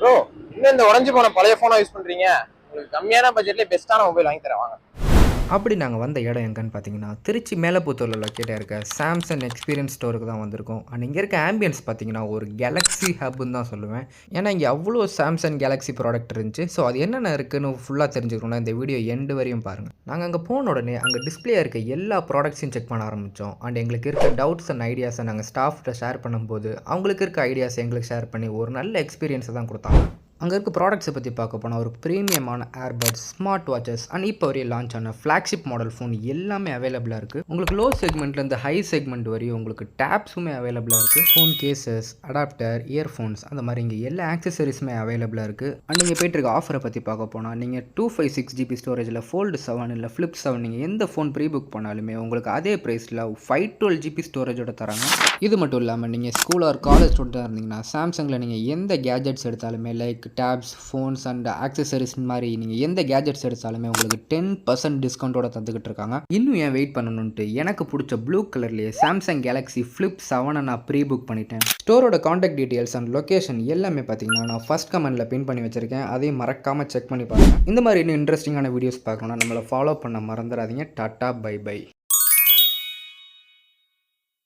Bro, இன்னும் இந்த உடைஞ்சு போன பழைய போனை யூஸ் பண்றீங்க? உங்களுக்கு கம்மியான பட்ஜெட்லயே பெஸ்ட்டான மொபைல் வாங்கி தரேன் வாங்க. அப்படி நாங்கள் வந்த இடம் எங்கன்னு பார்த்தீங்கன்னா, திருச்சி மேலப்புத்தூரில் லொக்கேட்டாக இருக்க சாம்சங் எக்ஸ்பீரியன்ஸ் ஸ்டோருக்கு தான் வந்திருக்கோம். அண்ட் இங்கே இருக்க ஆம்பியன்ஸ் பார்த்தீங்கன்னா, ஒரு கேலக்ஸி ஹப்ன்னு தான் சொல்லுவேன். ஏன்னா இங்கே அவ்வளோ சாம்சங் கேலக்ஸி ப்ராடக்ட் இருந்துச்சு. ஸோ அது என்னென்ன இருக்குன்னு ஃபுல்லாக தெரிஞ்சுக்கணும்னா இந்த வீடியோ எண்டு வரையும் பாருங்கள். நாங்கள் அங்கே போன உடனே அங்கே டிஸ்பிளே இருக்க எல்லா ப்ராடக்ட்ஸையும் செக் பண்ண ஆரம்பித்தோம். அண்ட் எங்களுக்கு இருக்க டவுட்ஸ் அண்ட் ஐடியாஸை நாங்கள் ஸ்டாஃப்கிட்ட ஷேர் பண்ணும்போது அவங்களுக்கு இருக்க ஐடியாஸை எங்களுக்கு ஷேர் பண்ணி ஒரு நல்ல எக்ஸ்பீரியன்ஸை தான் கொடுத்தாங்க. அங்கே இருக்க ப்ராடக்ட்ஸை பற்றி பார்க்க போனால் ஒரு ப்ரீமியமான ஏர்பட்ஸ், ஸ்மார்ட் வாட்சஸ் அண்ட் இப்போ வரையும் லான்ச் ஆன ஃப்ளாக்ஷிப் மாடல் ஃபோன் எல்லாமே அவைலபிளாக இருக்குது. உங்களுக்கு லோ செக்மெண்ட்லேருந்து ஹை செக்மெண்ட் வரையும் உங்களுக்கு டேப்ஸுமே அவைலபிளாக இருக்குது. ஃபோன் கேசஸ், அடாப்டர், இயர்ஃபோன்ஸ் அந்த மாதிரி இங்கே எல்லா ஆக்சசரிஸுமே அவைலபிளாக இருக்குது. அண்ட் நீங்கள் போய்ட்டு இருக்க ஆஃபரை பற்றி பார்க்க போனால் நீங்கள் 256 GB ஸ்டோரேஜில் ஃபோல்டு 7 இல்லை ஃப்ளிப் 7 நீங்கள் எந்த ஃபோன் ப்ரீ புக் பண்ணாலுமே உங்களுக்கு அதே ப்ரைஸில் 512 GB ஸ்டோரேஜோட தராங்க. இது மட்டும் இல்லாமல் நீங்கள் ஸ்கூல் ஆர் காலேஜ் ஸ்டூடெண்ட்டாக இருந்தீங்கன்னா சாம்சங்கில் நீங்கள் எந்த கேஜெட்ஸ் எடுத்தாலுமே like tabs, phones and accessories மாதிரி நீங்கள் எந்த கேஜெட்ஸ் எடுத்தாலுமே உங்களுக்கு 10% டிஸ்கவுண்ட்டோட தந்துக்கிட்டு இருக்காங்க. இன்னும் ஏன் வெயிட் பண்ணணுன்ட்டு எனக்கு பிடிச்ச ப்ளூ கலர்லேயே சாம்சங் கேலக்ஸி ஃப்ளிப் 7 நான் ப்ரீ புக் பண்ணிட்டேன். ஸ்டோரோட காண்டாக்ட் டீட்டெயில்ஸ் அண்ட் லொக்கேஷன் எல்லாமே பார்த்தீங்கன்னா நான் ஃபர்ஸ்ட் கமெண்ட்டில் பின் பண்ணி வச்சிருக்கேன். அதையும் மறக்காமல் செக் பண்ணி பாருங்கள். இந்த மாதிரி இன்னும் இன்ட்ரெஸ்டிங்கான வீடியோஸ் பார்க்கணும்னா நம்மளை ஃபாலோ பண்ண மறந்துடாதீங்க. Tata, bye by.